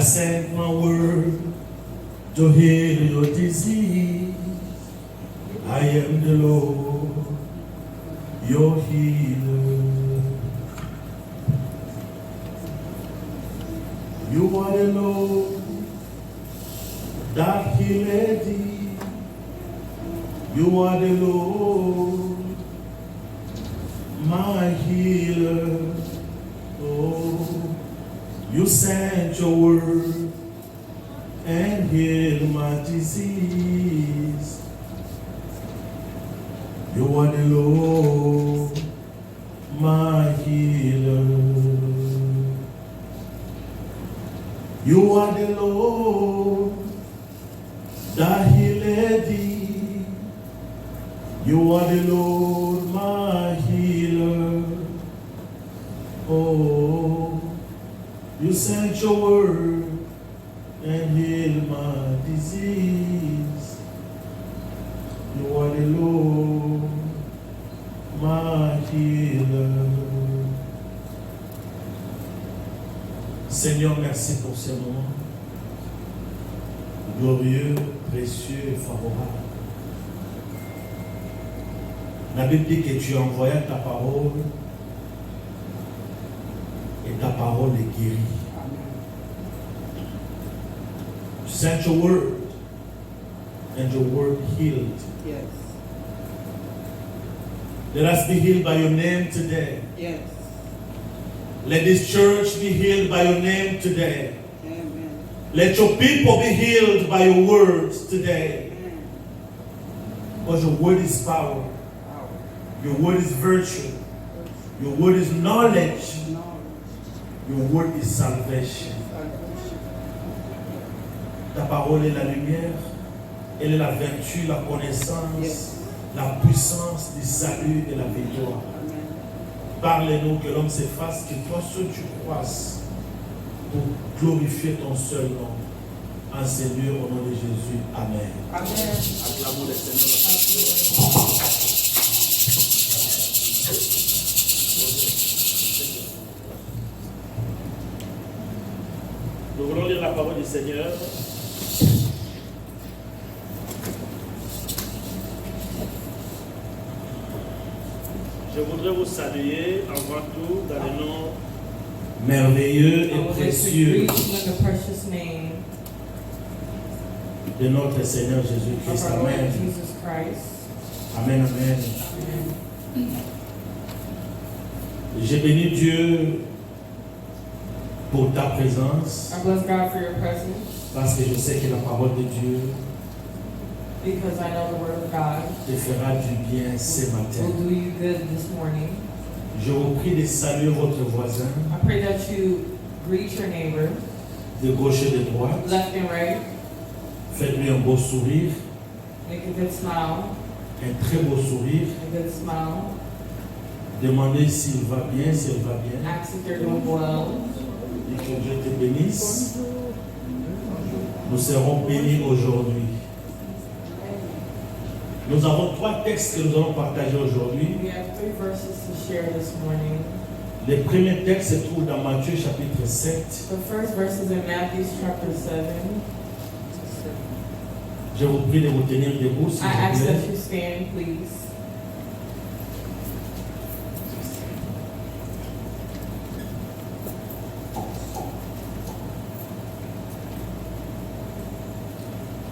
sent my word to heal your disease. I am the Lord, your healer. You are the Lord that healed thee. You are the Lord, my healer. Oh, you sent your word and healed my disease. You are the Lord, my healer. You are the Lord that healed thee. You are the Lord, my healer. Oh, you sent your word and healed my disease. You are the Lord, my healer. Seigneur, merci pour ce moment glorieux, précieux et favorable. La Bible dit que tu envoyais ta parole et ta parole est guérie. You sent your word and your word healed. Yes. Let us be healed by your name today. Yes. Let this church be healed by your name today. Amen. Let your people be healed by your words today. Amen. Because your word is power. Your word is virtue. Your word is knowledge. Your word is salvation. Ta parole est la lumière. Elle est la vertu, la connaissance, Yes. la puissance du salut et la victoire. Parle-nous que l'homme s'efface, que toi seul tu croisses pour glorifier ton seul nom. En Seigneur, au nom de Jésus. Amen. Amen. Acclamons le Seigneur. Nous voulons lire la parole du Seigneur. Je voudrais vous saluer avant tout dans le nom merveilleux et précieux de notre Seigneur Jésus-Christ. Amen. Amen, amen. J'ai béni Dieu pour ta présence. I bless God for your presence Parce que je sais que la parole de Dieu because I know the word of God te fera du bien ce matin. will do you good this morning. Je vous prie de saluer votre voisin I pray that you greet your neighbor, de gauche et de droite. left and right, Faites-lui un beau sourire, make a good smile, un très beau sourire. a good smile. Demandez s'il va bien, s'il va bien. Ask if they're doing well. Et que Dieu te bénisse. Nous serons bénis aujourd'hui. Nous avons 3 textes que nous allons partager aujourd'hui. We have 3 verses to share this morning. Le premier texte se trouve dans Matthieu chapitre 7. The first verse is in Matthew chapter 7. Je vous prie de vous tenir debout, s'il I ask vous that plaît. you stand, please.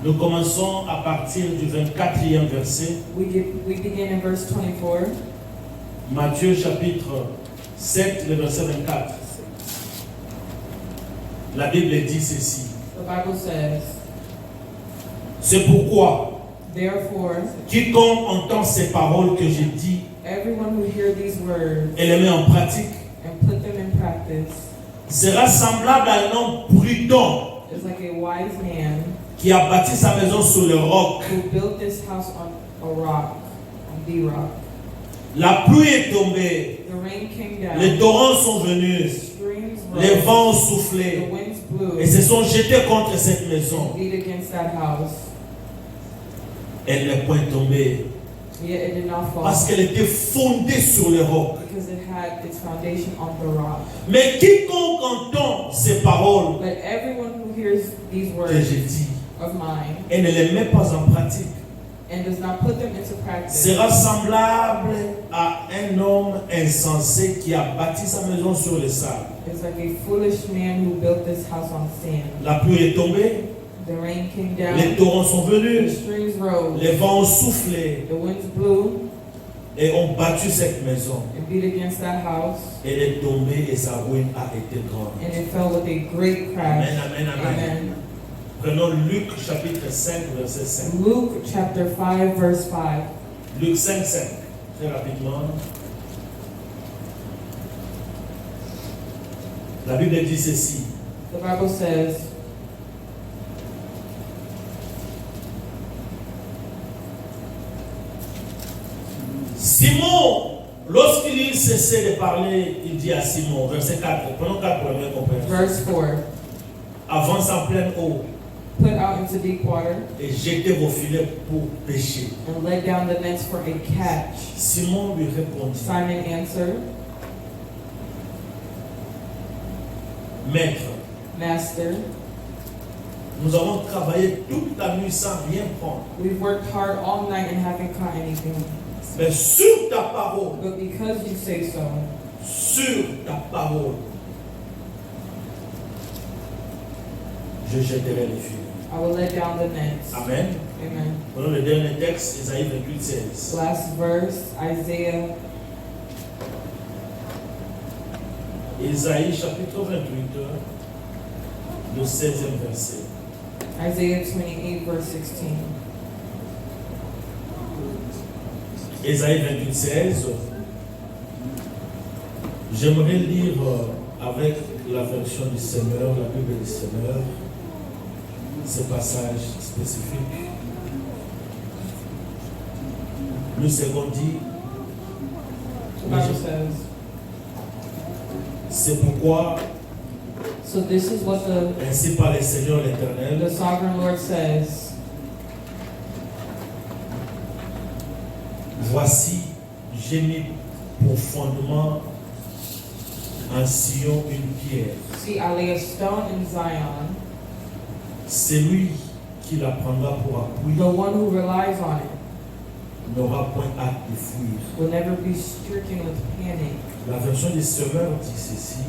Nous commençons à partir du 24e verset. We begin in verse 24. Matthieu chapitre 7, le verset 24. La Bible dit ceci. The Bible says, C'est pourquoi therefore, quiconque entend ces paroles que j'ai dites everyone who hears these words et les met en pratique and put them in practice sera semblable à un homme prudent is like a wise man qui a bâti sa maison sur le roc. who built this house on a rock, on the rock. La pluie est tombée, The rain came down, les torrents sont venus, streams les rose, vents ont the soufflé winds blew, et se sont jetés contre cette maison. beat against that house. Elle n'est point tombée Yet it did not fall parce qu'elle était fondée sur le roc. because it had its foundation on the rock. Mais quiconque entend ces paroles But everyone who who hears these que words j'ai dit of mine et ne les met pas en pratique and does not put them into practice sera semblable à un homme insensé qui a bâti sa maison sur le sable. is like a foolish man who built this house on sand. La pluie est tombée, The rain came les down, torrents sont the venus, streams rose, les vents ont soufflé the winds blew et ont battu cette maison. and beat against that house, Elle est tombée et sa ruine a été grande. and it fell with a great crash. Amen, amen, amen. Amen. Prenons Luc chapitre 5, verset 5. Luke chapter 5, verse 5. Luc 5, 5. Très rapidement. La Bible dit ceci. The Bible says, Simon, lorsqu'il cessait de parler, il dit à Simon, verset 4, prenons 4 pour la même compréhension. verse 4, Avance en pleine eau put out into deep water et jetez vos filets pour pêcher. and let down the nets for a catch. Simon lui répondit, Simon answered, Maître, Master, nous avons travaillé toute la nuit sans rien prendre. we've worked hard all night and haven't caught anything. Mais sur ta parole, But because you say so, sur ta parole, je jetterai les filets. I will let down the nets. Amen. Amen. Prenons le dernier texte, Isaïe 28, 16. Last verse, Isaiah Isaïe chapitre 28, le 16e verset. Isaiah 28, verse 16. Isaïe 28, 16. J'aimerais lire avec la version du Seigneur, la Bible du Seigneur, ce passage spécifique. Le second dit, The Bible says, c'est pourquoi, so this is what ainsi par le Seigneur l'Éternel, the sovereign Lord says, voici, j'ai mis pour fondement en Sion une pierre. see, I lay a stone in Zion, Celui qui la prendra pour appui the one who relies on it n'aura point hâte de fuir. will never be stricken with panic. La version des semeurs dit ceci.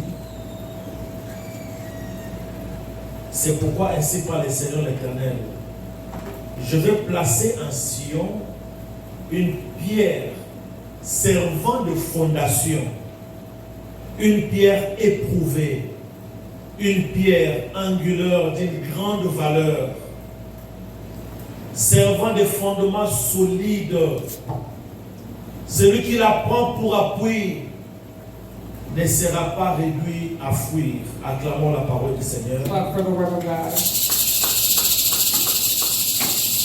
C'est pourquoi ainsi par le Seigneur l'Éternel, je vais placer en Sion une pierre servant de fondation, une pierre éprouvée, une pierre angulaire d'une grande valeur, servant de fondements solides. Celui qui la prend pour appui ne sera pas réduit à fuir. Acclamons la parole du Seigneur. Clap for the word of God.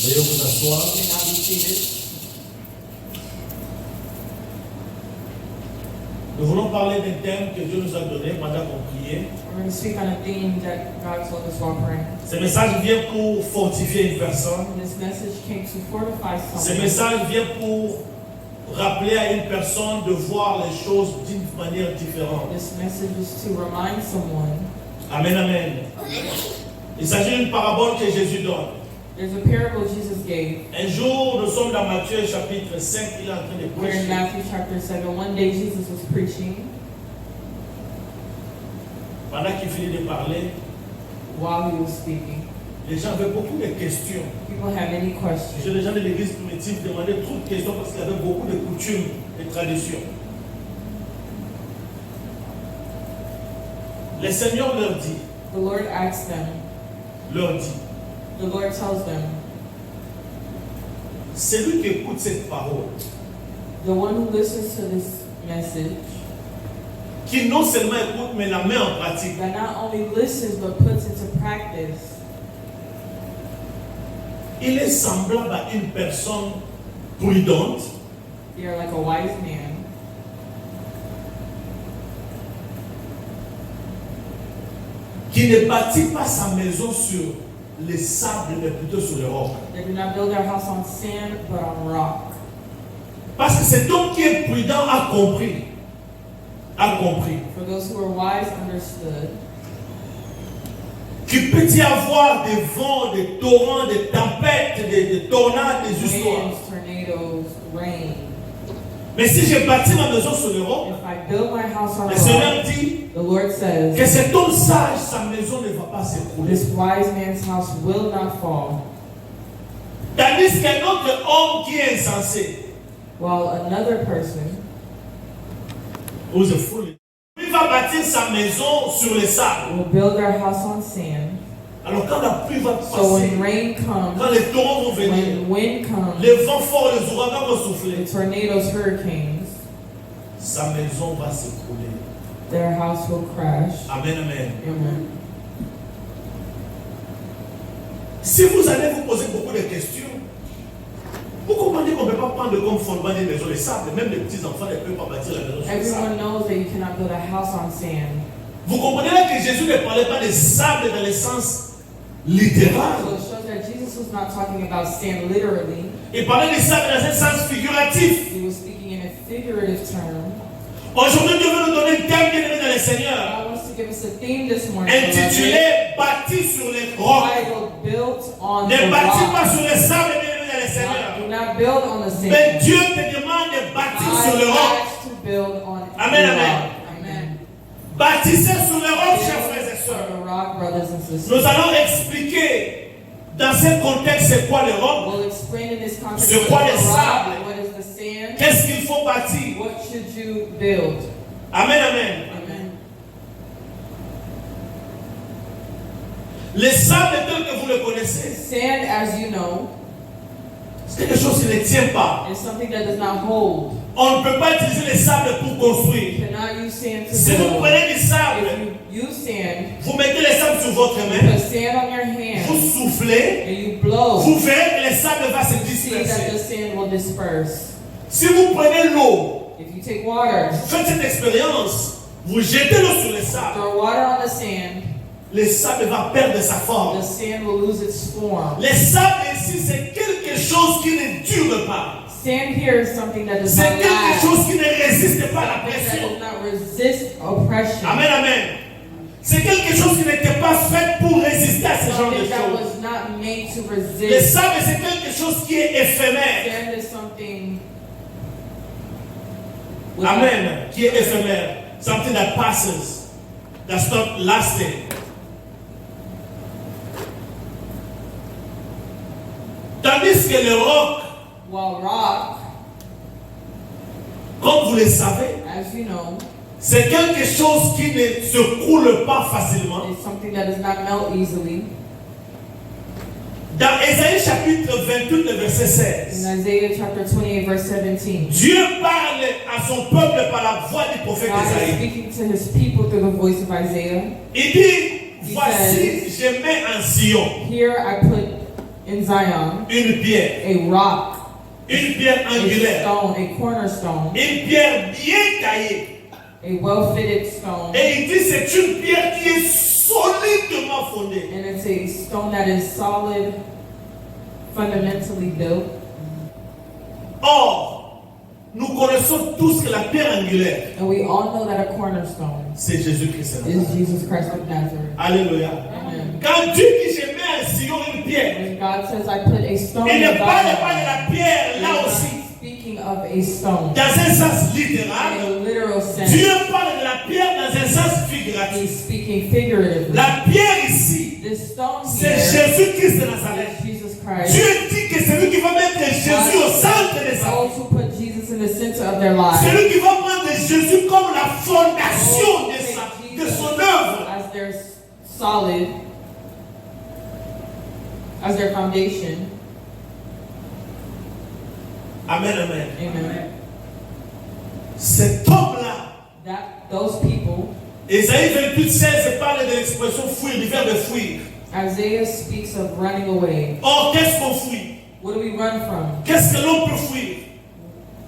Veuillez vous asseoir. You may now be seated. Nous voulons parler d'un thème que Dieu nous a donné pendant qu'on priait. We're going to speak on a theme that God told us while praying. Ce message vient pour fortifier une personne. And this message came to fortify Ce someone. message vient pour rappeler à une personne de voir les choses d'une manière différente. This message is to remind someone. Amen, amen. Il s'agit d'une parabole que Jésus donne. There's a parable Jesus gave. Un jour, nous sommes dans Matthieu chapitre 5, il est en train de We're in prêcher. Matthew chapter 7. One day Jesus was preaching. Pendant qu'il finit de parler, While he was speaking, les gens avaient beaucoup de questions. people had many questions. Les gens de l'église primitive demandaient trop de questions parce qu'il y avait beaucoup de coutumes et traditions. Le Seigneur leur dit, The Lord asked them, the Lord tells them, celui qui écoute cette parole, the one who listens to this message, qui non seulement écoute mais la met en pratique, that not only listens but puts into practice, il est semblable à une personne prudente they are like a wise man qui ne bâtit pas sa maison sur les sables mais plutôt sur les rocs. that do not build their house on sand but on rock. Parce que cet homme qui est prudent a compris. For those who are wise understood qu'il peut y avoir des vents, des torrents, des tempêtes, des tornades, des histoires. Winds, tornadoes, rain. Mais si je bâtis ma maison sur le roc, If I build my house on a le Seigneur rock, dit the Lord says, que cet homme sage, sa maison ne va pas s'écrouler. this wise man's house will not fall, Tandis qu'un autre homme qui est insensé, while another person who's a fool, lui va bâtir sa maison sur le sable. will build their house on sand. Alors quand la pluie va So when passer, rain comes, quand les torrents vont venir, when wind comes, les vents forts, les ouragans vont souffler, the tornadoes, hurricanes, sa maison va s'écrouler. their house will crash. Amen, amen. Amen. Si vous allez vous poser beaucoup de questions, vous comprenez qu'on ne peut pas prendre comme fondement des maisons de sable, même les petits enfants ne peuvent pas bâtir la maison sur le sable. Everyone knows that you cannot build a house on sand. Vous comprenez là que Jésus ne parlait pas de sable dans le sens littéral. So it shows that Jesus was not talking about sand literally. Il parlait de sable dans un sens figuratif. He was speaking in a figurative term. Aujourd'hui, Dieu veut nous donner un thème bien aimé dans le Seigneur, God wants to give us a theme this morning. intitulé Bâti sur les rocs. Title, built on Ne the bâtis rock. pas sur le sable bien aimé dans le Do Seigneur. not build on the sand. Mais Dieu te demande de bâtir sur le God roc. asks to build on Amen, the amen. rock. Amen. Bâtissez sur le roc, chers frères et Build sœurs. on the rock, brothers and sisters. Nous allons expliquer dans ce contexte c'est quoi le roc, We'll explain in this context C'est what quoi is le the rock, sable? what is the sand, qu'est-ce qu'il faut bâtir. what should you build. Amen, amen. Amen. Le sable tel que vous le connaissez, Sand, as you know, c'est quelque chose qui ne tient pas. is something that does not hold. On ne peut pas utiliser le sable pour You construire. cannot use sand to Si vous build. prenez du sable, If you use sand, vous mettez le sable sur votre you main, put sand on your hand vous soufflez, and you blow. vous verrez que le sable va se You see that the disperser. sand will disperse. Si vous prenez l'eau, If you take water, faites cette expérience, vous jetez l'eau sur le sable, throw water on the sand, le sable va perdre sa forme. the sand will lose its form. Le sable ici, c'est quelque chose qui ne dure pas. Sand here is something that does C'est not quelque last. chose qui ne résiste pas à la Something that pression. does not resist oppression. Amen, amen. C'est quelque chose qui n'était pas fait pour résister à ce genre de Something that choses. was not made to Le resist. sable, c'est quelque chose qui est éphémère. Sand is something. Amen. Qui est éphémère. Something that passes. That's not lasting. Tandis que le roc, While rock, comme vous le savez, as you know, c'est quelque chose qui ne se coule pas facilement. is something that does not melt easily. Dans Ésaïe chapitre 28, le verset In 16, Isaiah chapter 28, verse 17, Dieu parle à son peuple par la voix du prophète God is Ésaïe. speaking to his people through the voice of Isaiah. Il dit, voici, je mets en Sion Here I put in Zion une pierre a angulaire, stone, a cornerstone, une pierre bien taillée. a well-fitted stone, Et il dit, c'est une pierre qui est solidement fondée. and it's a stone that is solid, fundamentally built. Or, nous connaissons tous que la pierre angulaire, And we all know that a cornerstone c'est Jésus-Christ. is Jesus Christ of Nazareth. Alléluia. Amen. Quand Dieu dit, je mets en Sion une pierre, When God says, I put a stone il in ne Zion, parle pas de la pierre he's là not aussi. speaking of a stone Dans un sens in littéral, a literal sense. Dieu parle de la pierre dans un sens figuratif. He's speaking figuratively. La pierre ici, This stone c'est here Jésus-Christ de Nazareth. is Jesus Christ. Dieu dit que c'est lui qui va mettre Jésus au centre de sa vie. Those who put Jesus in the center of their lives. C'est lui qui va prendre Jésus comme la fondation de son œuvre. As their solid, as their foundation. Amen, amen. Amen. Cet homme-là, Those people, Ésaïe 28, 16 parle de l'expression fuir, du verbe fuir. Isaiah speaks of running away. Or, qu'est-ce qu'on fuit? What do we run from? Qu'est-ce que l'homme peut fuir?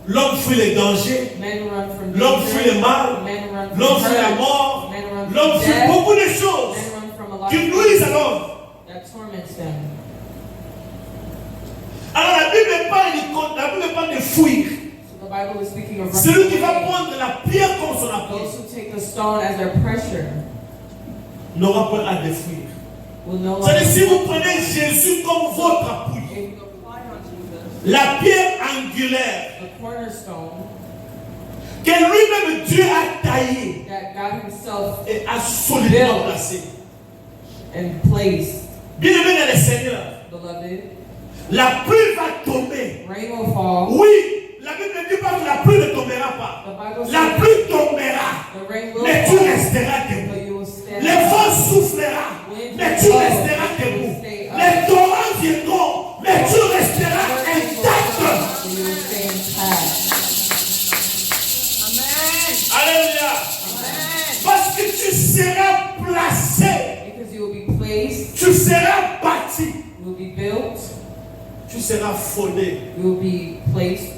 L'homme fuit les dangers. Men run from L'homme fuit le danger. mal. Men run from L'homme fuit la hurt. mort. Men run L'homme from fuit death. beaucoup de choses Men run from a lot qui of nuisent à things l'homme. that torments them. Alors la Bible parle de fuir. So the Bible is speaking of Celui running qui va away. prendre la pierre comme son appui Those who take the stone as their pressure n'aura pas à de fuir. will no C'est-à-dire, longer. si vous prenez Jésus comme votre appui, If you apply on Jesus, la pierre angulaire the cornerstone que lui-même Dieu a taillée that God Himself et a solidement placée. and placed, Bien-aimé dans le Seigneur, beloved, la pluie va tomber. rain will fall. Oui, la Bible ne dit pas que la pluie ne tombera pas. The Bible La says pluie tombera, the rain will mais tu fall, resteras but debout. you will stand. Les vents souffleront, mais tu resteras debout. Les torrents viendront, mais tu resteras intact. But you will stay intact. Alléluia. Parce que tu seras placé, Because you will be placed, tu seras bâti, you will be built, tu seras fondé you will be placed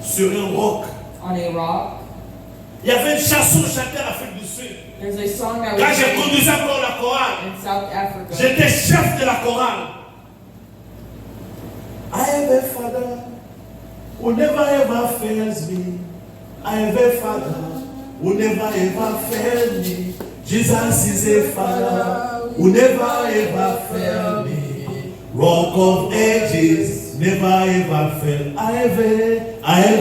sur un roc. on a rock. Il y avait une chanson chantée en Afrique du Sud. There's a song that Quand was j'ai sung conduisais encore la chorale, in South Africa. j'étais chef de la chorale. I have a father who never ever fails me. I have a father who never ever failed me. Jesus is a father who never ever failed me. Rock of ages, never ever failed. I have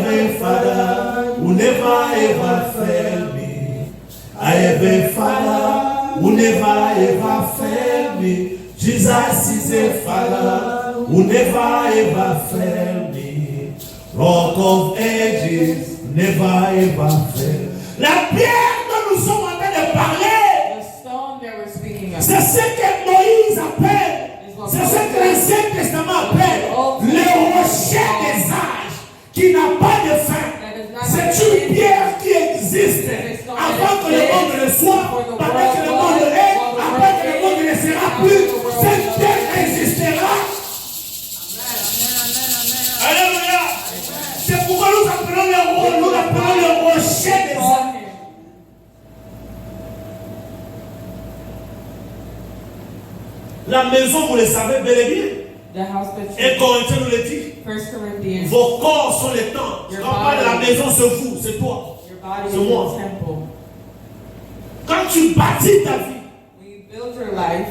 a father who never ever failed me. I have a father who never ever failed me. Jesus is a father who never ever failed me. Rock of ages, never ever failed. La pierre dont nous sommes en train de parler, The stone that we're speaking of c'est ce que Moïse appelle, c'est ce que l'Ancien Testament appelle le rocher des âges qui n'a pas de fin. C'est une pierre qui existe avant que le monde ne soit, pendant que le monde est, après que le monde ne sera plus. Cette pierre existera. Alléluia. C'est pourquoi nous appelons le rocher des âges. La maison, vous le savez bel et bien. The house that 1 Corinthiens nous le dit. 1 Corinthians, Vos corps sont les temples. Quand on parle de la maison, c'est vous, c'est toi. your body C'est is moi. a temple. Quand tu bâtis ta vie, When you build your life,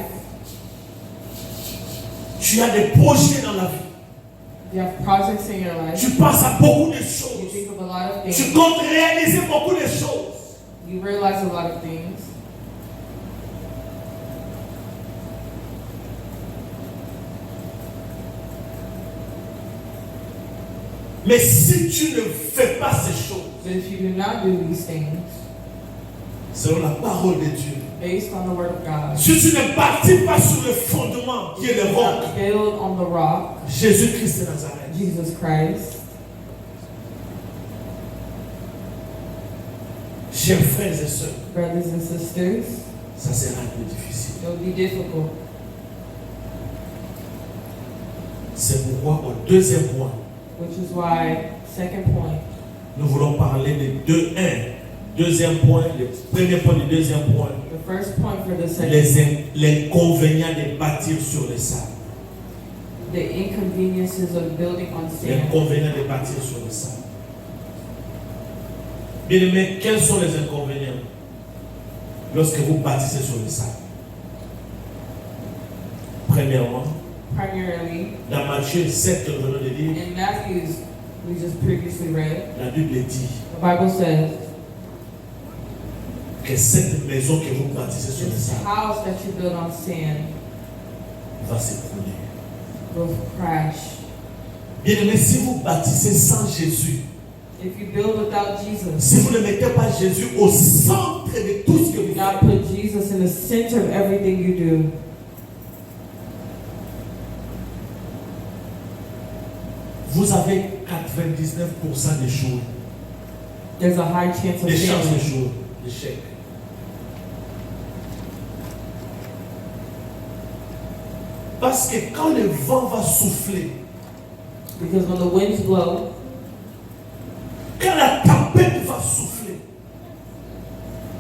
tu as des projets dans la vie. you have projects in your life, Tu penses à beaucoup de you choses. think of a lot of Tu things, comptes réaliser beaucoup de choses. you realize a lot of things. Mais si tu ne fais pas ces choses, But if you do not do these things, selon la parole de Dieu, based on the word of God, si tu ne bâtis pas sur le fondement qui est le roc, build on the rock, Jésus-Christ de Nazareth, Jesus Christ, chers frères et sœurs, brothers and sisters, ça sera un peu difficile. it will be difficult. C'est pourquoi au deuxième point, Which is why, second point, nous voulons parler de 2-1. Deuxième point, le premier point du deuxième point, the first point for the second, les inconvénients de bâtir sur le sable. the inconveniences of building on Les sand. inconvénients de bâtir sur le sable. Bien aimé, quels sont les inconvénients lorsque vous bâtissez sur le sable? Premièrement, Primarily, dans Matthieu 7 que nous venons de lire, in Matthew's, we just previously read, la Bible dit the Bible says, que cette maison que vous bâtissez sur le this sable house that you build on sand va s'écrouler. will crash. Bien aimé, si vous bâtissez sans Jésus, If you build without Jesus, si vous ne mettez pas Jésus au centre de tout ce que vous not faites, put Jesus in the center of everything you do, vous avez 99% d'échouer, there's a high chance of des chances failing. d'échouer, d'échec. Parce que quand le vent va souffler, Because when the winds blow, quand la tempête va souffler,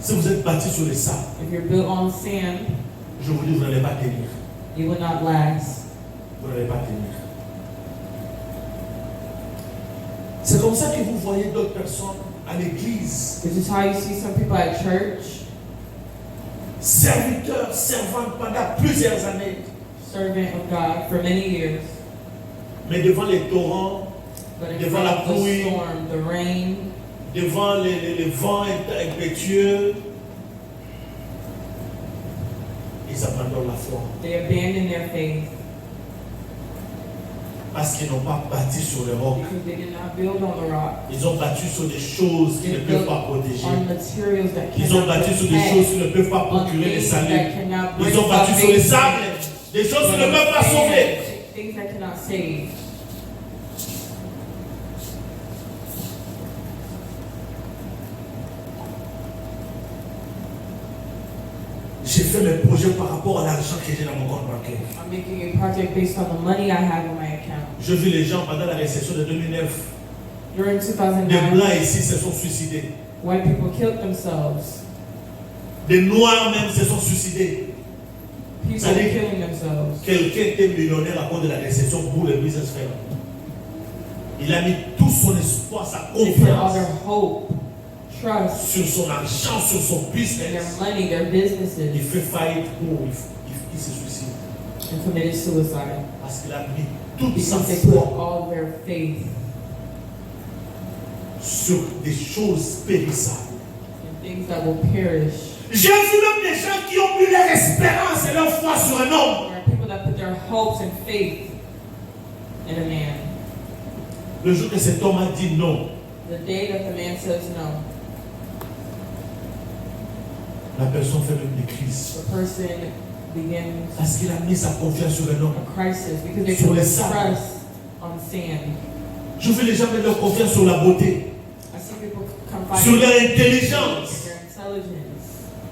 si vous êtes bâti sur le sable, if you're built on sand, je vous dis, vous n'allez pas tenir. you will not last. Vous n'allez pas tenir. C'est comme ça que vous voyez d'autres personnes à l'église. Which is how you see some people at church. serviteur, servante pendant plusieurs années. Servant of God for many years. Mais devant les torrents, But in devant front la of the pluie, storm, the rain, devant les vents impétueux, ils abandonnent la foi. they abandoned their faith Parce qu'ils n'ont pas bâti sur le roc. because they did not build on the rock. Ils ont bâti sur des choses qui They ne peuvent built pas protéger. on materials that Ils ont cannot bâti sur des protect, choses qui ne peuvent pas on procurer les things saluts. that cannot bring Ils ont bâti sur les salvation, sables, des choses qui ne peuvent pas sauver. things that cannot save. J'ai fait mes projets par rapport à l'argent que j'ai dans mon compte bancaire. I'm making a project based on the money I have in my account. Je vis les gens pendant la récession de 2009. During Des 2009, blancs ici se sont suicidés. white people killed themselves. Des noirs même se sont suicidés. People Ça dit- killing themselves. Quelqu'un était millionnaire à cause de la récession pour le business faire. Il a mis tout son espoir, sa They put all confiance their hope, trust sur son argent, sur son in their business. money, their Il businesses, fait faillite il se suicide. and committed suicide Parce qu'il a mis toute sa because they put foi all their faith sur des choses périssables. in things that will perish. J'ai vu même des gens qui ont mis leur espérance et leur foi sur un homme. There are people that put their hopes and faith in a man. Le jour que cet homme a dit non, The day that the man says no, la personne fait même des crises. the person begins Parce qu'il a mis sa confiance sur un homme. a crisis because they Sur put les their sables. trust on sand. Je veux les gens mettre leur confiance sur la beauté, I see people confide sur leur in intelligence, their intelligence,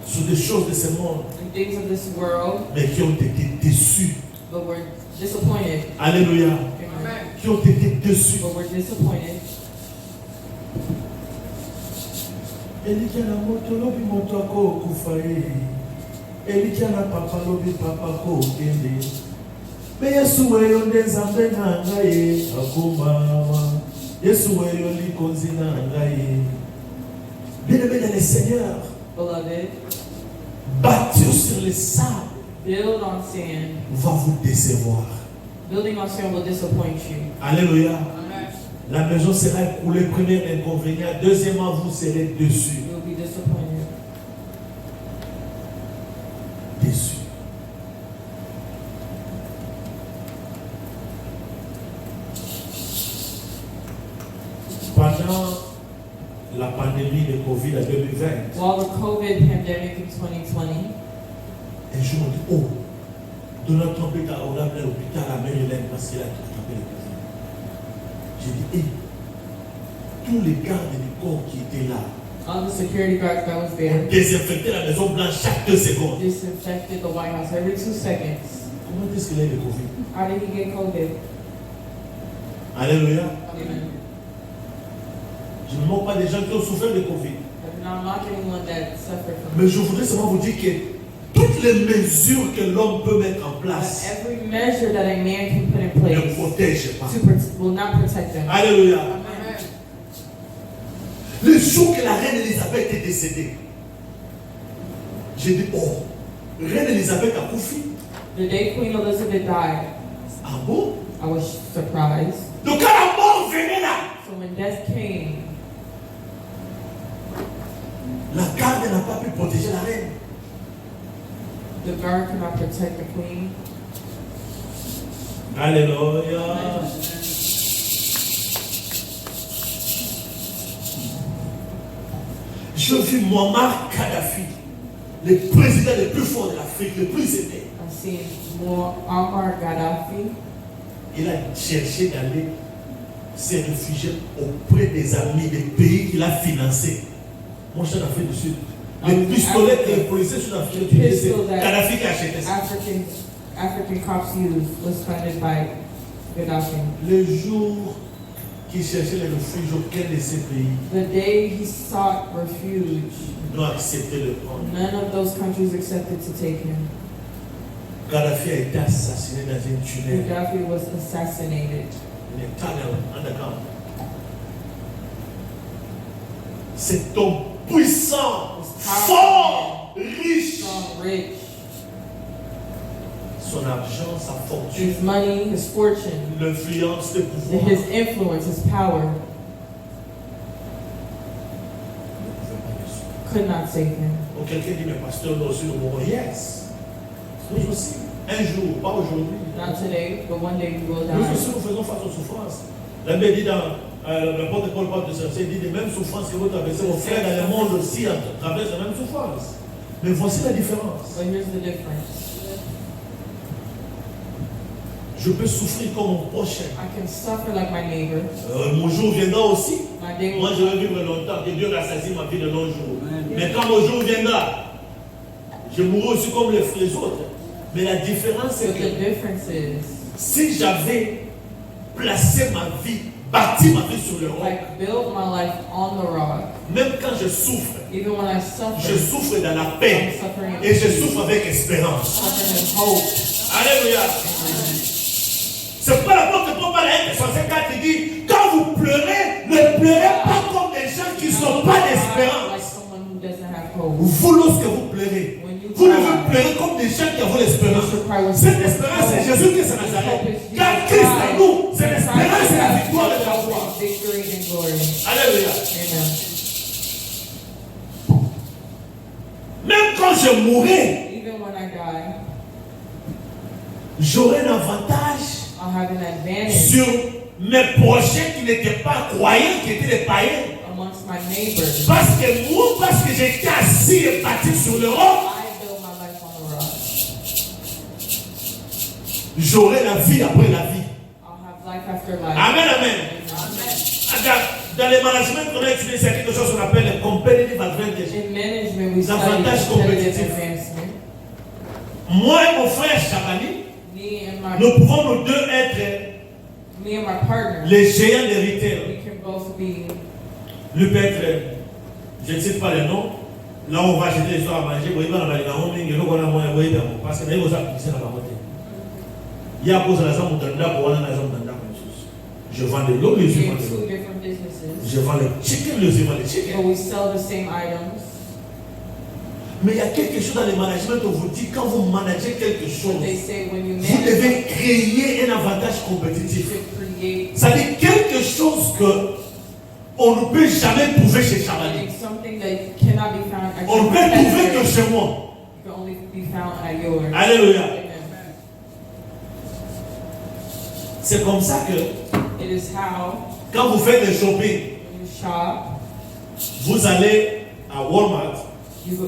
sur des choses de ce monde, in things of this world, mais qui ont été déçus. but we're disappointed. Alléluia. Amen. Qui ont été déçus. But we're disappointed. Elikiana moto lobi moto ako kufa Elikiana papa lobi papa ko kende. Me Yesu weyo nzambe na ngai akumama. Yesu weyo likonzi na ngai. Bien-aimé dans le Seigneur, Beloved, bâtir sur les sables build on sand. va vous décevoir. Building on sand will disappoint you. Alléluia. La maison sera écroulée, premier inconvénient. Deuxièmement, vous serez déçus. You will be disappointed. Déçus. Pendant la pandémie de Covid en 2020, While the COVID pandemic in 2020, un jour on dit, oh, Donald Trump est à l'hôpital à Maryland parce qu'il a attrapé le Covid. J'ai dit, hé, tous les gardes du corps qui étaient là all the security guards that was ont there désinfecté la Maison Blanche chaque 2 secondes. disinfected the White House every 2 seconds. Comment est-ce qu'il a eu le Covid? How did he get COVID? Alléluia. Amen. Je ne manque pas des gens qui ont souffert de Covid. I'm not mocking anyone that suffered from Mais je voudrais seulement vous dire que toutes les mesures que l'homme peut mettre en But place every measure that a man can put in ne place protègent pas. will not protect them. Alléluia. Amen. Le jour que la reine Elisabeth est décédée, j'ai dit, oh, reine Elisabeth a couffé. The day Queen Elizabeth died, Ah bon? I was surprised. Donc quand la mort venait là, So when death came, la garde n'a pas pu protéger la reine. the guard could not protect the queen. Alléluia. Je vis Muammar Kadhafi, le président le plus fort de l'Afrique, le plus aimé. I've seen Muammar Gaddafi. Il a cherché d'aller se réfugier auprès des amis, des pays qu'il a financés. Mon cher d'Afrique du Sud. Les pistolets que les policiers sud-africains utilisaient, c'est Kadhafi qui a acheté ça. African cops used was funded by Gaddafi. Le jour qu'il cherchait le refuge auquel de ces pays, The day he sought refuge, n'ont accepté de le prendre. none of those countries accepted to take him. Kadhafi a été assassiné dans un tunnel. Gaddafi was assassinated. In a tunnel underground. Cet homme puissant, fort, riche, Strong, rich. Son argent, sa fortune, His money, his fortune, l'influence, le pouvoir. his influence, his power could not save him. Ou quelqu'un dit, mais pasteur, nous aussi nous mourrons. Yes. Nous aussi. Un jour, pas aujourd'hui. Not today, but one day we will Nous die. aussi, nous faisons face aux souffrances. La Bible dit dans l'apôtre Paul parle de ça, il dit les mêmes souffrances que vous traversez, vos frères dans le monde aussi traversent les mêmes souffrances. Mais voici la différence. But here's the difference. Je peux souffrir comme mon prochain. I can suffer like my neighbor. Mon jour viendra aussi. My day Moi, will je vais vivre longtemps, que Dieu rassasie ma vie de longs jours. Mais quand mon jour viendra, je mourrai aussi comme les autres. Mais la différence, c'est But the que difference is, si j'avais placé ma vie, bâti ma vie sur le roc, I built my life on the rock. même quand je souffre Even when I je suffer, souffre dans la I'm paix suffering in et je peace, souffre avec espérance. suffering in hope. Alléluia. C'est pas l'apôtre Paul parle à 154, il dit, quand vous pleurez, ne pleurez pas comme des gens qui ne sont pas Like d'espérance. someone who doesn't have hope. Vous, lorsque vous pleurez, vous devez pleurer comme des gens qui ont l'espérance. Cette espérance, c'est Jésus-Christ de Nazareth. Car Christ en nous, c'est l'espérance et la victoire de la foi. Victory and glory. Alléluia. Amen. Même quand je mourrai, Even when I die, j'aurai un avantage I'll have an advantage sur mes prochains qui n'étaient pas croyants, qui étaient des païens. amongst my neighbors. Parce que j'étais assis et bâti sur le roc, I built my life on the rock. j'aurai la vie après la vie. I'll have life after life. Amen, amen. Dans les managements, on a étudié quelque chose qu'on appelle le competitive advantage. In management, we study L'avantage competitive compétitif. advancement. Moi et mon frère Chabani, Me and my nous pouvons nous deux être me and my partner, les géants des retail. we can both be. Lui peut être, je ne cite pas les noms, là où on va acheter les soirs à manger, vous voyez, on va aller dans le monde, on a moins, vous voyez, parce que d'ailleurs, vous avez poussé dans la moitié. Il y a cause de la zone de pour la zone de je vends de l'eau, We je vends have de two l'eau. different businesses, Je vends le chicken, je vends le chicken. but we sell the same items. Mais il y a quelque chose dans le management où vous dit quand vous managez quelque chose, They say when you vous manage, devez créer un avantage you compétitif. should create C'est-à-dire quelque chose que on ne peut jamais trouver chez Chabani. something that cannot be found at On ne your peut trouver que competitor. chez moi. It can only be found at yours. Alléluia. Amen. C'est comme ça que It is how quand vous faites des shopping, when you shop, vous allez à Walmart, you go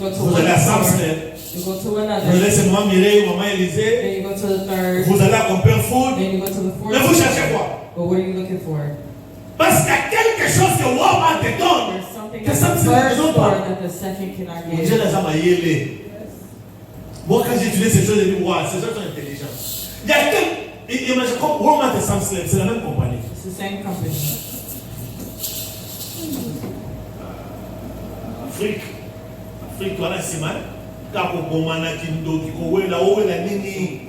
to vous one allez à store, Sam's, you go to vous allez another, chez maman Mireille, maman Élisée, then you go to the third, vous allez à Compare Food, then you go to the fourth. mais vous cherchez quoi? But what are you looking for? Parce qu'il y a quelque chose que Walmart te donne. There's something Que at ça, the c'est first non store pas. that the second cannot J'ai get. les gens à y aller. Moi, quand j'ai étudié ces choses, j'ai dit, waouh, ces gens sont intelligents. Il y a quelques. Imagine, comme Walmart et Sam's Club, c'est la même compagnie. It's the same company. Afrique, voilà, c'est mal. Kako Bomana Kindo, Kikowe, la Owe, la Nini.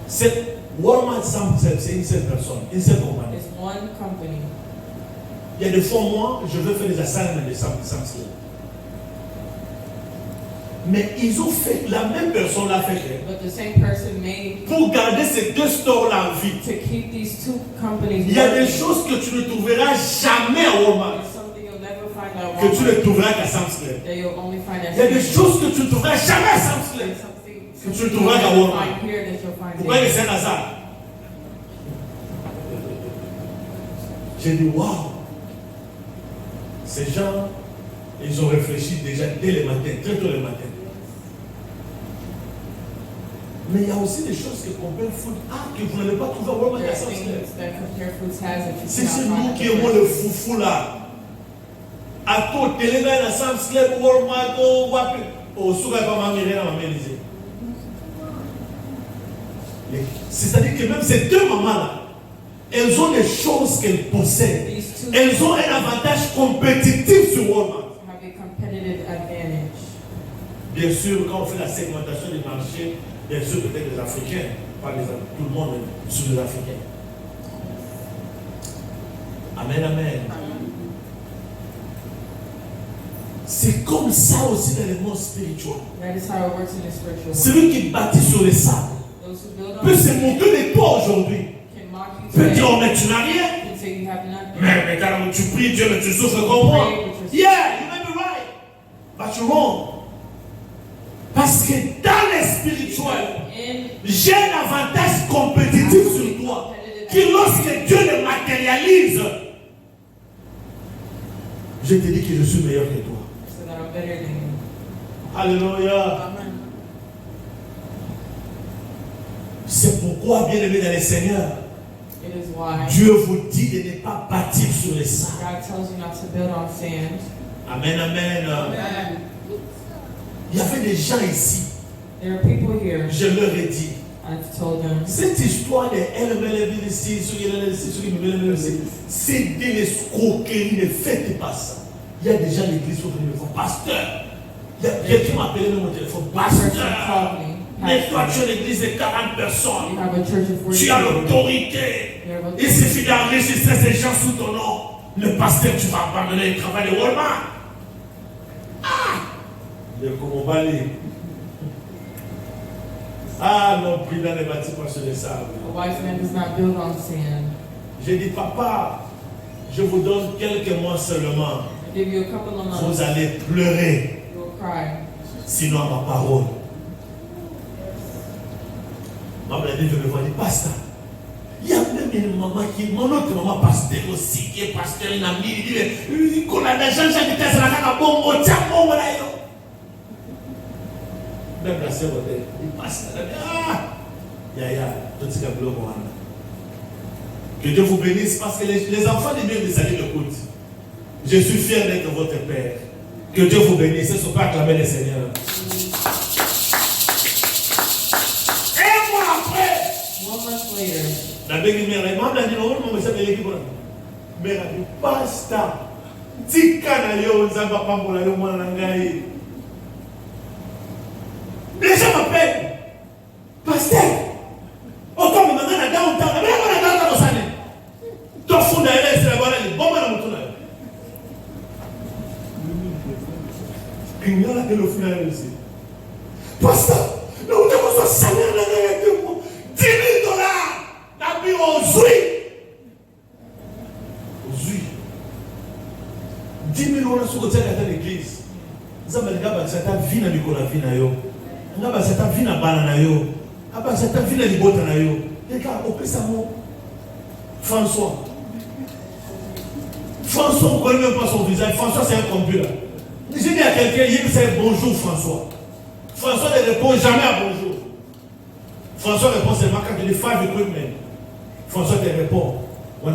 Cette Walmart Sam's Club, c'est une seule personne, une seule compagnie. It's one company. Il y a des fois, moi, je veux faire des assignments de Sam's Club. Mais ils ont fait, la même personne l'a fait But the same person made pour garder ces deux stores-là en vie. to keep these two companies Il y a des working. choses que tu ne trouveras jamais à Walmart, There's something you'll never find at que tu ne Walmart trouveras qu'à Sam's Club. that you'll only find at Il y a des Sam's. choses que tu ne trouveras jamais à Sam's Club. There's something Que tu you'll trouveras qu'à never Walmart. find here that you'll find Vous croyez que there. c'est un hasard? J'ai dit, waouh! Ces gens, ils ont réfléchi déjà dès le matin, très tôt le matin. Mais il y a aussi des choses que Compare Food a que vous n'allez pas trouver à Walmart There à are Sam's Club. things that Compare Foods has that you Si c'est cannot nous find qui at aimons the le rest. foufou là, à tout, Téléga, à Sam's Club, Walmart, au Wapi, au Souga, pas ma mère, ma mère, c'est-à-dire que même ces deux mamans-là, elles ont des choses qu'elles possèdent. These two Elles ont un avantage compétitif sur Walmart. have a competitive advantage. Bien sûr, quand on fait la segmentation du marché, bien sûr, peut-être les Africains, pas les, tout le monde, mais sur les Africains. Amen, amen. C'est comme ça aussi dans le monde spirituel. That is how it works in the spiritual world. Celui qui bâtit sur le sable Those who build on peut se moquer de toi aujourd'hui. can mock you Peut today. dire, oh, mais tu n'as rien. Can say you have nothing. Mais quand tu pries Dieu, mais tu souffres comme moi. Yeah, you may be right. But you're wrong. Parce que dans le spirituel, j'ai un avantage compétitif sur toi. Que lorsque Dieu le matérialise, je te dis que je suis meilleur que toi. So that I'm better than you. Alléluia. Amen. C'est pourquoi, bien aimé dans le Seigneur, It is why Dieu vous dit de ne pas bâtir sur le sable. God tells you not to build on sand. Amen, amen. Amen. Il y avait des gens ici, There are people here. je leur ai dit, I've told them. cette histoire de LMLB ici, c'est de l'escroquerie, ne faites pas ça. Il y a des gens à l'église qui sont venus me dire, pasteur, il y a quelqu'un qui m'a appelé dans mon téléphone, pasteur, mais toi tu as une église de 40 personnes, You have a church of 40 tu as people. l'autorité, il suffit d'enregistrer ces gens sous ton nom, le pasteur tu vas abandonner le travail de Walmart. De comment aller. Ah non, pris dans les bâtiments sur les sables. A wise man does not build on sand. J'ai dit, papa, je vous donne quelques mois seulement. I give you a couple of months. Vous allez pleurer, You will cry. sinon à ma parole. Maman a dit, je me vois, dit, pasteur. Il y a même une maman qui, mon autre maman pasteur aussi, qui est pasteur, une amie, il dit, qu'on a des gens qui étaient sur la caca, bon, tiens, bon, voilà, même la sœur, il passe là, tout ce qu'il y a de que Dieu vous bénisse parce que les enfants de Dieu, les amis, écoutent. Je suis fier d'être votre père. Que Dieu vous bénisse. Ce ne sont pas acclamer le Seigneur. Et moi après, 1 month later, la belle mère, la maman a dit, non, mais ça me dit, mais elle dit, pasta, tika na yo, nzamba pambola yo, mwana nangai. Les gens m'appellent, pasteur. Oh, comme il m'a dit, downtown, mais on a downtown au Sané. Ton fond d'ailleurs, c'est la bonne année. Bon, madame, tout là. Il y a là que le fond d'ailleurs aussi. Pasteur, nous avons un salaire là, avec moi. $10 000. La vie aux huiles. Aux huiles. 10 000 € sur le côté de l'église. Nous avons les gars qui sont vie dans la vie na yo. Nous avons cette vie na banana yo. Après cette vie na libota na yo. Les gars, au plus ça mot. François. François, on ne connaît même pas son visage. François, c'est un computer. J'ai dit à quelqu'un, il dit bonjour François. François ne répond jamais à bonjour. François répond seulement quand il dit 5 equipment. François te répond $1,000.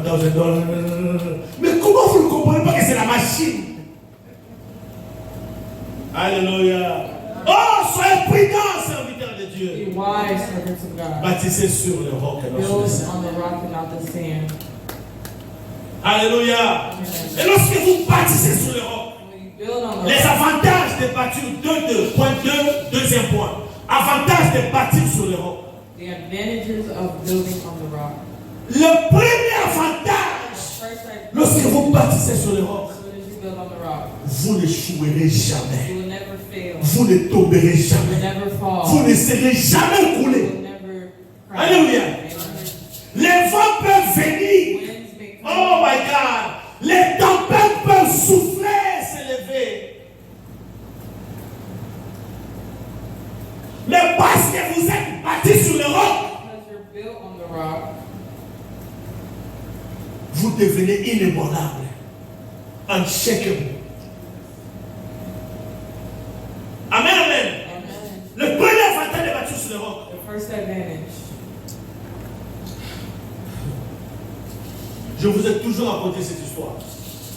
Mais comment vous ne comprenez pas que c'est la machine? Alléluia. Oh, soyez prudents, serviteurs de Dieu. be wise, servants of God. Bâtissez sur le roc et non sur le Build sable. on the rock and not the sand. Alléluia. Et lorsque vous bâtissez sur le roc, When you build on the les rock, avantages de bâtir, point 2, deuxième point. Avantages de bâtir sur le roc. the advantages of building on the rock. Le premier avantage, First, lorsque vous bâtissez sur le roc, as soon as you build on the rock, vous n'échouerez jamais. you will never fail. Vous ne tomberez You will jamais. never fall. Vous ne serez jamais You coulé. will never cry. Alléluia. Amen. Les vents peuvent venir. Winds may come. Oh my God. Les tempêtes peuvent souffler, s'élever. Mais parce que vous êtes bâtis sur le roc, Because you're built on the rock, vous devenez inébranlable, unshakable. Amen, amen. amen. Le premier avantage de bâtir sur le roc. The first advantage. Je vous ai toujours raconté cette histoire.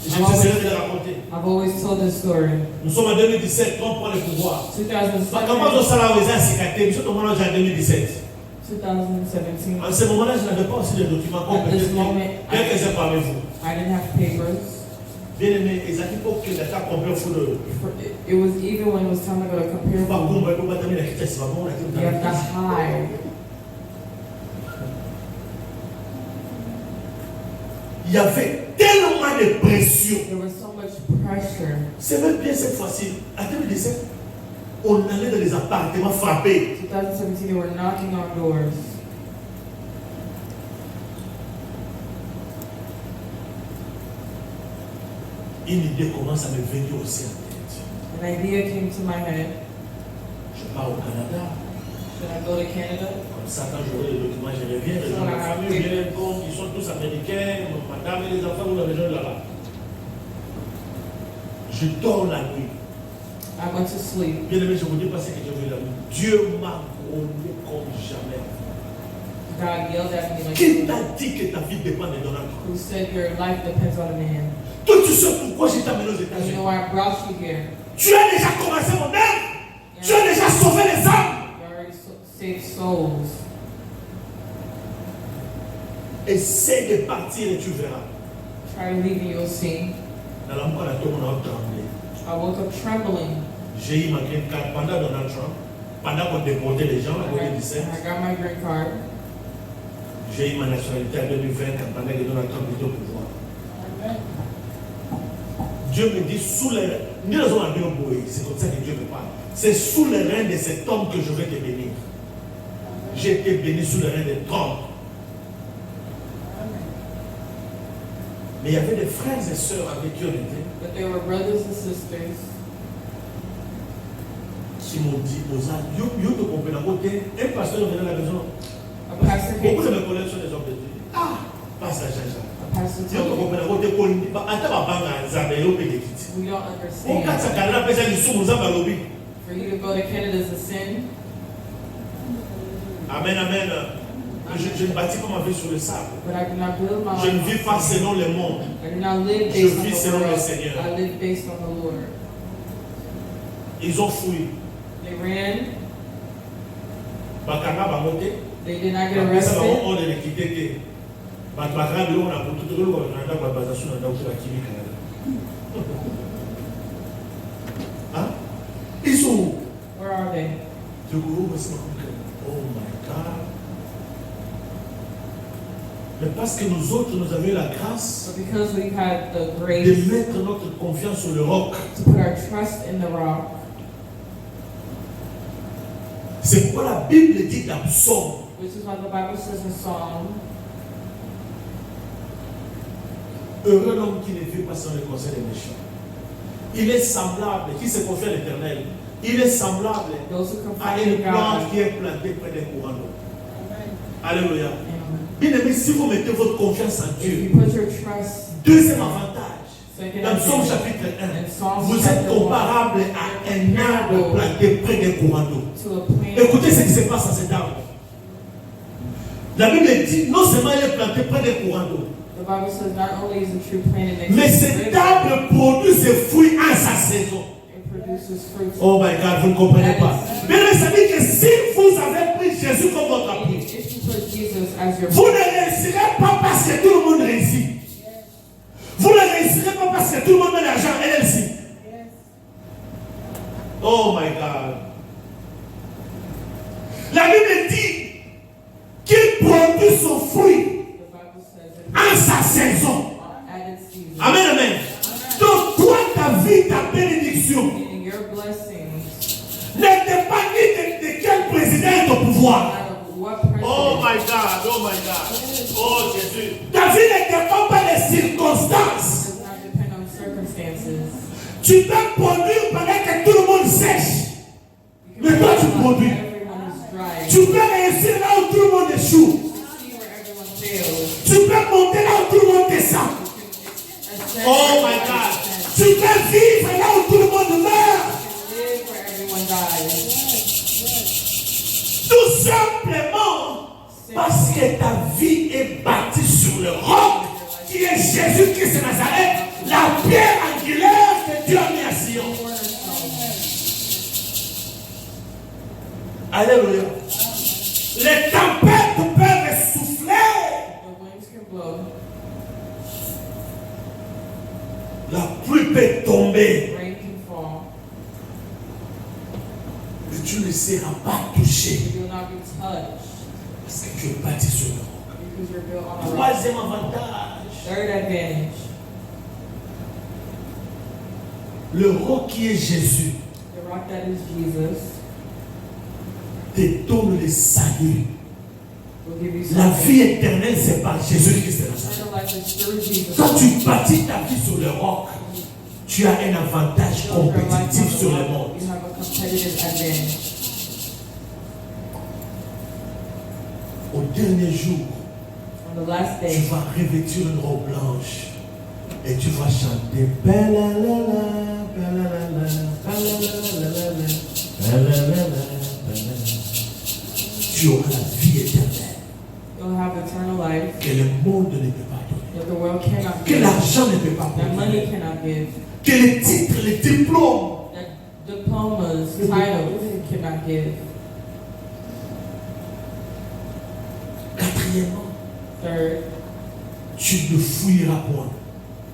Je t'essaierai de la raconter. I've always told this story. Nous sommes en 2017, quand on prend le pouvoir. 2007, Comment on s'en a cicaté? Nous sommes en 2017. 2017. À ce moment-là, je n'avais pas aussi de documents At this moment, quelques-uns parmi vous. I didn't have papers. Bien aimé, ils n'ont pas que l'attaque complète pour le. It was even when it was time to go to compare Pas food. comme on va terminer la question, c'est pas bon, You have to hide. Il y avait tellement de pression. There was so much pressure. C'est même bien cette fois-ci. En 2017, on allait dans les appartements frapper. 2017, they were knocking on doors. Une idée commence à me venir aussi en tête. An idea came to my head. Je pars au Canada. Should I go to Canada? Comme ça, quand j'aurai les documents, je reviens. Les gens de la famille viennent, ils sont tous américains. Madame et les enfants, vous les gens là-bas. Je dors la nuit. I went to sleep. Bien aimé, je vous dis pas ce que j'ai vu la nuit. Dieu m'a grogné comme jamais. God yelled at me like, Qui t'a dit que ta vie dépend de Donald Trump? who said your life depends on a man? Toi, tu sais pourquoi je t'ai amené aux And you États-Unis. know why I brought you here? Tu as déjà commencé mon œuvre. Tu as déjà sauvé les âmes. You already saved souls. Essaie de partir et tu verras. Try to leave and you'll see. Dans la mouka, tout le monde a tremblé. I woke up trembling. J'ai eu ma green card pendant Donald Trump. Pendant qu'on déportait les gens en I 2017. got my green card. J'ai eu ma nationalité en 2020 pendant que Donald Trump était au pouvoir. Dieu me dit, sous les c'est comme ça que Dieu me parle. C'est sous les reins de cet homme que je vais te bénir. J'ai été béni sous les reins de Trump. Mais il y avait des frères et sœurs avec qui on était But there were brothers and sisters qui m'ont dit, Oza, yo te comprends, un pasteur venait à la maison. a pastor came Beaucoup de to mes collègues sont des hommes de Dieu. Ah, passe à Jean-Jacques. a pastor Yo te told me, comprends, we don't on understand. For you to go to Canada is a sin. Amen, amen. Je ne bâtis pas ma vie sur le sable. But I do not build my Je ne life vis on pas sin. selon le monde. I do not live Je based on vis the selon le world. Seigneur. I live based on the Lord. Ils ont fouillé. They ran. Bakanga va monter. They did not get Après ça, arrested. on est quitté. Bakanga, on a pour tout le monde, on a basé sur la Canada. Hein? Ils sont où? Where are they? Oh my God. Mais parce que nous autres, nous avions la grâce But because we had the de grace mettre notre confiance sur le roc. to put our trust in the rock, C'est pourquoi la Bible dit dans Psaume, which is why the Bible says in Psalm, heureux l'homme qui ne vit pas sans le conseil des méchants. Il est semblable, qui se confie à l'Éternel, il est semblable those who à confide une in plante God. qui est plantée près d'un courant d'eau. Alléluia. Amen. Bien aimé, si vous mettez votre confiance en If Dieu, you put your trust, deuxième avantage, second dans Psaume advantage, chapitre in 1, Psalm vous êtes chapter 1, comparable à un arbre planté près d'un courant d'eau. to a plant. Écoutez ce qui se passe à cet arbre. La Bible dit, non seulement il est planté près d'un courant d'eau, The Bible says not only is the tree planted next mais to the cet river, arbre produit ses fruits en sa saison. it produces fruits. Oh my God, vous ne comprenez pas. Mais ça dit que si vous avez pris Jésus comme votre appui, If you put Jesus as your vous ne réussirez pas parce que tout le monde réussit. Vous ne réussirez pas parce que tout le monde met l'argent et elle aussi. Oh my God. La Bible dit qu'il produit son fruit the Bible says it en sa saison. at its season. Amen, amen. Donc toi, ta vie, ta bénédiction And your blessings, ne dépend ni de quel président est au no pouvoir. matter what president, Oh my God, oh my God. Oh Jésus. Ta vie ne dépend pas des circonstances. does not depend on circumstances. Tu peux produire pendant que tout le monde sèche. You Mais toi, tu can produis. everyone is dry. Tu peux réussir là où tout le monde échoue. You see where everyone fails. Tu peux monter là où tout le monde descend. Ascend Oh where my everyone God. ascends. Tu peux vivre là où tout le monde meurt. Live where everyone dies. Tout simplement parce que ta vie est bâtie sur le roc qui est Jésus-Christ de Nazareth, la pierre angulaire que Dieu a mis à Sion. Alléluia. Les tempêtes peuvent souffler. The winds can blow. La pluie peut tomber. Rain can fall. Mais tu ne seras pas touché You will not be touched parce que tu es bâti sur le roc. because you're built on a rock. Troisième avantage, Third advantage. Le roc qui est Jésus The rock that is Jesus te donne le salut. will give you La something. vie éternelle, c'est par Jésus-Christ de Nazareth. Eternal life is through Jesus. Quand tu bâtis ta vie sur le roc, tu as un avantage Build your life on compétitif the sur le rock. monde. You have a competitive advantage. Au dernier jour, On the last tu day, vas revêtir une robe blanche et tu vas chanter Balalala, balalala, balalala, balalala, balalala. Tu auras la vie éternelle you'll have eternal life que le monde ne peut pas donner, that the world cannot que give, l'argent ne peut pas that money donner, cannot give, que les titres, les diplômes. that diplomas, titles cannot give. Quatrièmement, Third, tu ne fuiras point.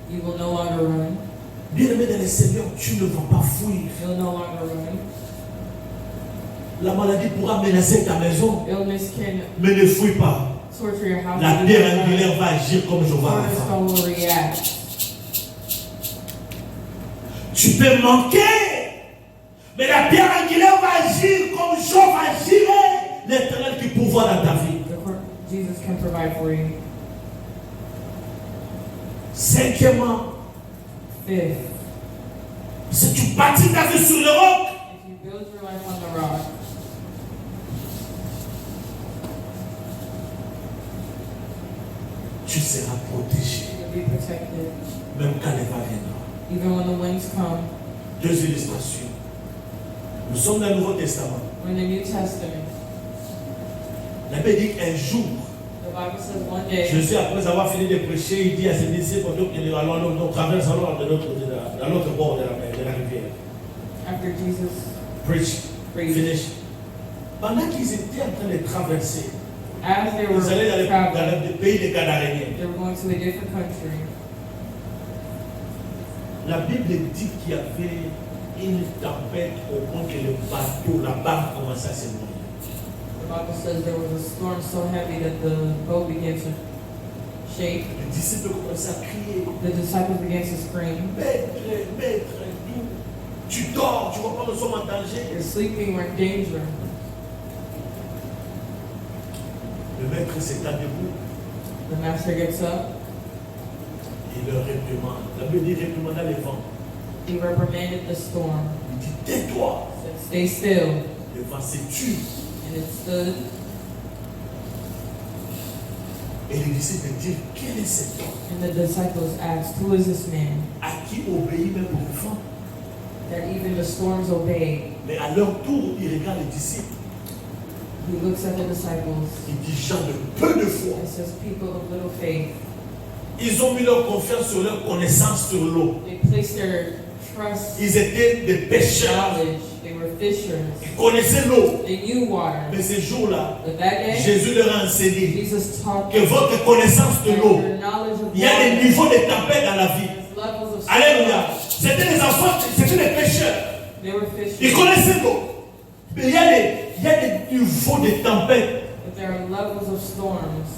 you will no longer run. Bien-aimé dans le Seigneur, tu ne vas pas fuir. You'll no longer run. La maladie pourra menacer ta maison, Illness can mais ne fuis pas. torture your house. La You pierre will not run. angulaire va agir comme Jéhovah Rapha. Cornerstone will react. Tu peux manquer, mais la pierre angulaire va agir comme Job agirait. L'Éternel qui pourvoit dans ta vie. Jesus can provide for you. Cinquièmement, Fifth, si tu bâtis ta vie sur le roc, if you build your life on the rock, tu seras protégé, you'll be protected. même quand les vents viendront. Even when the winds come. Deux illustrations. Nous sommes dans le Nouveau Testament. We're in the New Testament. La Bible dit qu'un jour, The Bible says one day, Jésus, après avoir fini de prêcher, il dit à ses disciples, nous traversons de l'autre côté, de l'autre bord de la mer, de la rivière. after Jesus Preach, preached, finish. Pendant qu'ils étaient en train de traverser, as they were ils allaient dans traveling, le pays des Gadaréniens. they were going to a different country. La Bible dit qu'il y avait une tempête au point que le bateau, la barque commençait à se mouiller. The Bible says there was a storm so heavy that the boat began to shake. Les disciples commençaient à crier, The disciples began to scream, Maître, maître, tu dors, tu vois pas, nous sommes en danger. "You're sleeping, we're in danger." Le maître s'étend debout, The master gets up, il leur réprimande. La Bible dit réprimanda les vents. he reprimanded the storm, Il dit tais-toi. said, "Stay still." Le vent se tue. And it stood, Et les disciples disent quel est cet homme and the disciples asked, "Who is this man à qui obéit même le vent? that even the storms obey?" Mais à leur tour, il regarde les disciples. He looks at the disciples Il dit gens de peu de foi. and says, "People of little faith." Ils ont mis leur confiance sur leur connaissance sur l'eau. They placed their trust Ils étaient des in pêcheurs. knowledge. They were fishers. Ils connaissaient l'eau. They knew water. Mais ce jour-là, But that day, Jésus leur a enseigné Jesus taught que them votre connaissance de that l'eau, your knowledge of il y a des water niveaux de tempête dans la vie. has levels of Alléluia. storms. C'était des enfants, c'était des pêcheurs. They were Ils fishers. connaissaient l'eau. Mais il y a des niveaux de tempête. But there are levels of storms.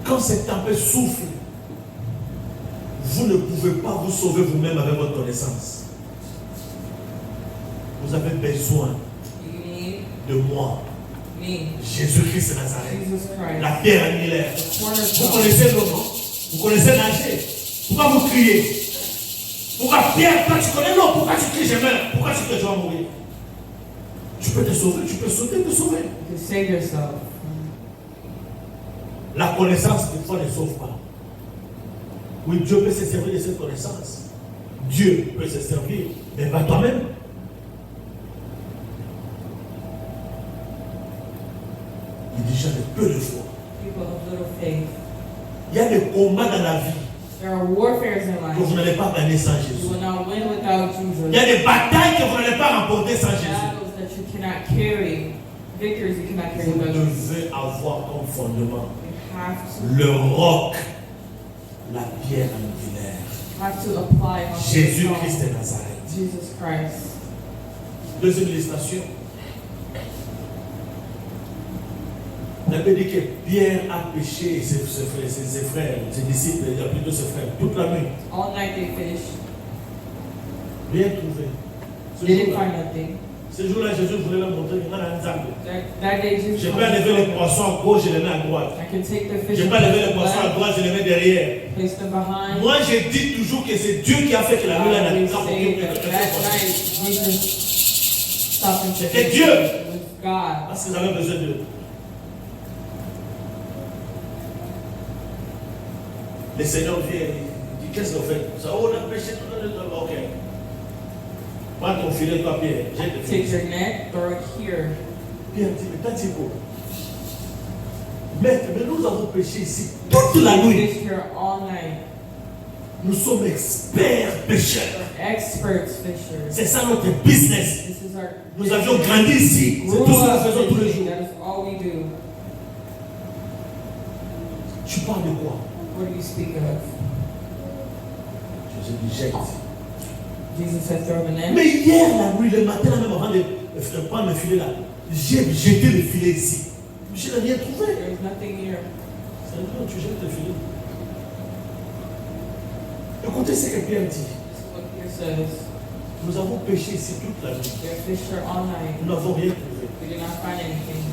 Quand cette tempête souffle, vous ne pouvez pas vous sauver vous-même avec votre connaissance. Vous avez besoin You need de moi, me, Jésus-Christ de Nazareth, Jesus Christ, la pierre angulaire. the Vous cornerstone. connaissez l'eau, non? Vous connaissez nager. Pourquoi vous criez? Pourquoi Pierre, toi tu connais l'eau? Pourquoi tu cries je meurs? Pourquoi tu te dois mourir? Tu peux te sauver, tu peux sauter, te sauver. You can save yourself. La connaissance, des fois, ne sauve pas. Oui, Dieu peut se servir de cette connaissance. Dieu peut se servir, mais pas toi-même. Il dit, j'ai peu de foi. People of little faith. Il y a des combats dans la vie There are warfares in que life. vous n'allez pas gagner sans You Jésus. will not win without Jesus. Il y a des batailles que vous n'allez pas remporter sans Jésus. Battles that you cannot carry. Victories you cannot carry Vous without Jesus. devez avoir comme fondement You have to. le roc, la pierre angulaire, Have to apply on Jésus-Christ de Nazareth. Jesus Christ. Deuxième illustration. La Bible dit que Pierre a péché, ses frères, ses disciples, il a plutôt ses frères, toute la nuit. All night they fished. Rien trouvé. Ce They didn't jour-là, find nothing. ce jour-là, Jésus voulait leur montrer qu'il y a un ensemble. That day Je Jesus peux enlever les poissons à gauche, je les mets à droite. I can take the fish Je and peux enlever place les them poissons à left, droite, je les mets derrière. place them behind. Moi, je dis toujours que c'est Dieu qui a fait que la nuit là We n'a say pas that night Jesus stopped and C'était said, Dieu. it was God. Parce qu'ils avaient besoin d'eux. Le Seigneur vient, il dit qu'est-ce qu'on fait? Ça, oh, on a péché tout le temps. Ok. Prends ton filet, toi, Pierre. J'ai le Take filet. your net, throw it here. Pierre dit, mais t'as dit quoi? Maître, mais nous avons péché ici toute la We nuit. fished here all night. Nous sommes experts pécheurs. Experts fishers. C'est ça notre business. This is our. Nous avions grandi ici. C'est Grew tout ce que nous up faisons tous les fishing. jours. That is all we do. Tu parles de quoi? What do you speak of? Jésus dit, jette. Jesus said, throw the net. Mais hier, la nuit, le matin, même avant de prendre le filet là, j'ai jeté le filet ici. Je n'ai rien trouvé. There's nothing here. Ça veut dire que tu jettes le filet. Écoutez ce que Pierre dit. This is what Peter says. Nous avons péché ici toute la nuit. We have fished here all night. Nous n'avons rien trouvé. We did not find anything.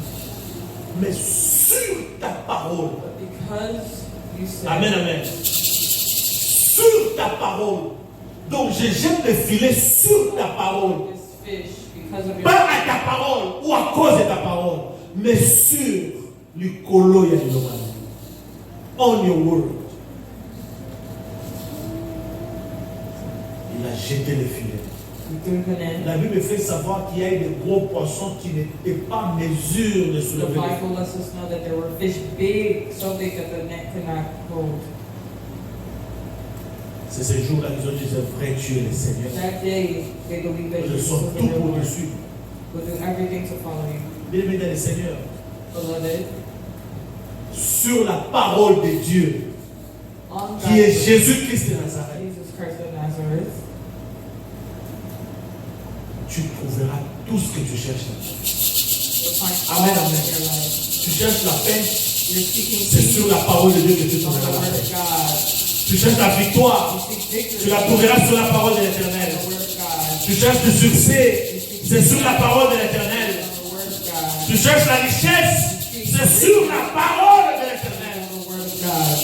Mais sur ta parole, But because you said, amen, amen. Sur ta parole. Donc je jette le filet sur ta parole. this fish, because of your Pas à ta parole ou à cause de ta parole, mais sur le colo ya Lomani. On your word. Il a jeté le filet. you threw the net. La Bible fait savoir qu'il y a eu des gros poissons qui n'étaient pas en mesure de The soulever. Bible lets us know that there were fish big, so big that the net could not hold. C'est ce jour-là qu'ils ont dit c'est vrai, tu es le Seigneur. That day, they believed that Ils Jesus sont was the tout real pour Lord. te suivre. We'll do everything to follow you. Bien-aimé dans le Seigneur, Beloved, sur la parole de Dieu, on qui est God's Jésus-Christ de Nazareth, Jesus Christ of Nazareth, tu trouveras tout ce que tu cherches. you'll find Amen, all amen. in your life. Tu cherches la paix, You're seeking c'est peace sur la parole de Dieu que tu on the trouveras la word paix. of God. Tu cherches la victoire, You seek victory tu la trouveras sur la parole de on l'Éternel. the word of God. Tu cherches le succès, c'est sur la parole de l'Éternel. On the word of God. Tu cherches la richesse, c'est sur la parole de l'Éternel. On the word of God.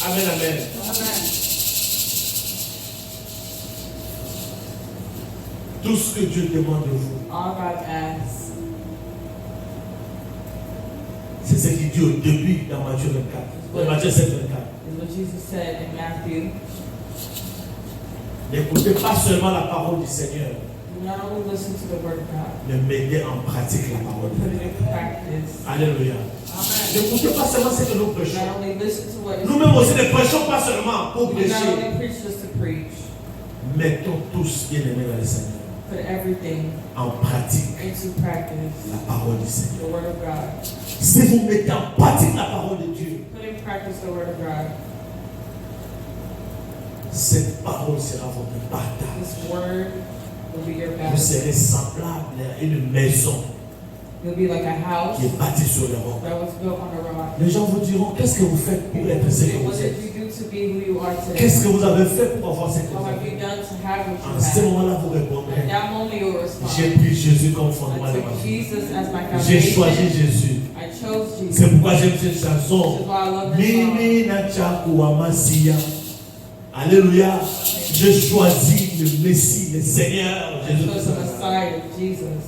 Amen, amen. Amen. Tout ce que Dieu demande de vous, All God asks c'est ce qu'il dit au début dans Matthieu 24. Dans Matthieu 7, 24. is what Jesus said in Matthew. N'écoutez pas seulement la parole du Seigneur, Do not only listen to the word of God, mais mettez en pratique la parole de put Dieu. it in practice. Alléluia. Amen. N'écoutez pas seulement ce que nous Do prêchons. not only listen to what is Nous-mêmes aussi ne prêchons pas seulement pour we do not prêcher. only preach just to preach. Mettons tous, bien-aimés dans le Seigneur, Put everything en pratique into practice. la parole du Seigneur. The word of God. Si vous mettez en pratique la parole de Dieu, Put in practice the word of God. cette parole sera votre bataille. This word will be your Vous battle. serez semblable à une maison You'll be like a house qui est bâtie sur le roc. that was built on a rock. Les gens vous diront, qu'est-ce que vous faites pour être ce que What vous did êtes? you do to be who you are today? Qu'est-ce que vous avez fait pour avoir ce que What vous have avez? you done to have what En you ce have? moment-là, vous At répondrez, that moment you'll respond. j'ai pris Jésus comme I fondement de ma took vie. Jesus as my J'ai choisi foundation. Jésus. I chose Jesus. C'est pourquoi j'aime cette This chanson. is why I love this song. Mimi Nachaku Amasia. Alléluia. J'ai choisi le Messie, le Seigneur I Jésus. chose the Messiah, Jesus.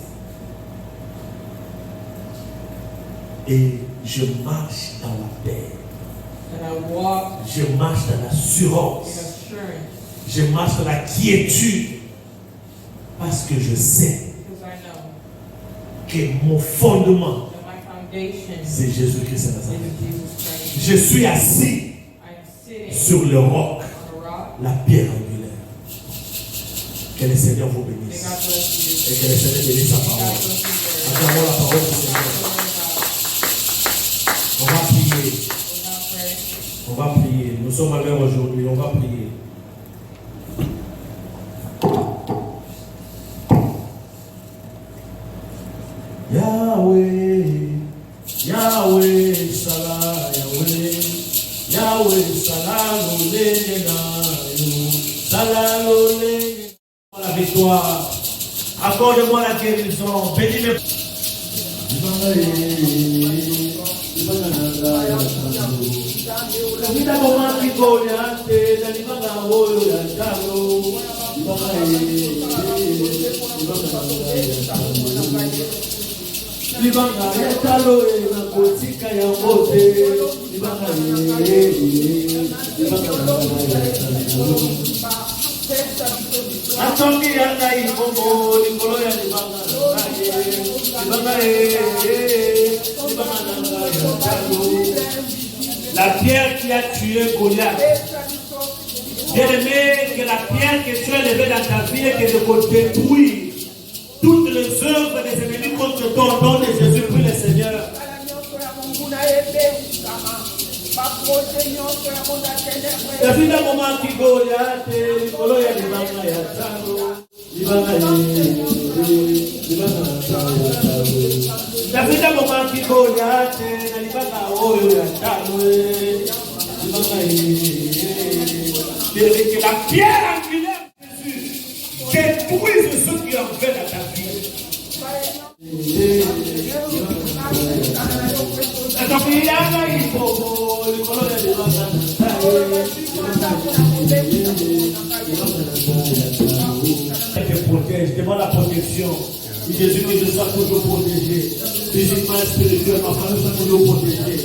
Et je marche dans la paix. And I walk Je marche dans in l'assurance. assurance Je marche dans la quiétude. Parce que je sais because I know que mon fondement, that my foundation is c'est Jésus-Christ de in Nazareth. Jesus Christ. Je suis assis I'm sitting sur le roc, on a rock. la pierre angulaire. Que le Seigneur vous May bénisse. God bless Et you. que le Seigneur bénisse sa May God parole. bless you. Acclamons la parole du Seigneur. On va prier. We'll now pray. On va prier. Nous sommes à l'heure aujourd'hui. On va prier. Yahweh, Yahweh. Yahweh, Salah, Yahweh. Yahweh, Salah, Lolé, Salah, Lolé. La victoire. Accorde-moi la guérison. Bénis-le. Vida mama kikonya te dani mama woyo ya talo libanga ya talo na kotika ya mote libanga atongi ya ngai bomo likolo ya libanga la pierre qui a tué Goliath. Bien-aimé, que la pierre que tu as levée dans ta vie et que de détruire toutes les œuvres des ennemis contre ton nom de Jésus prie le Seigneur. La vie d'un moment qui Goliath, l'ikolo ya libanga ya talo, libanga la vie d'un moment qui Goliath, na libanga oyo ya talo, que la pierre angulaire de Jésus détruise ceux qui en veulent à ta vie. Te protège, demande la protection. Jésus que je sois toujours protégé. Physiquement et spirituellement, que je sois toujours protégé.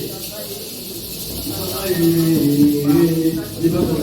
Libanga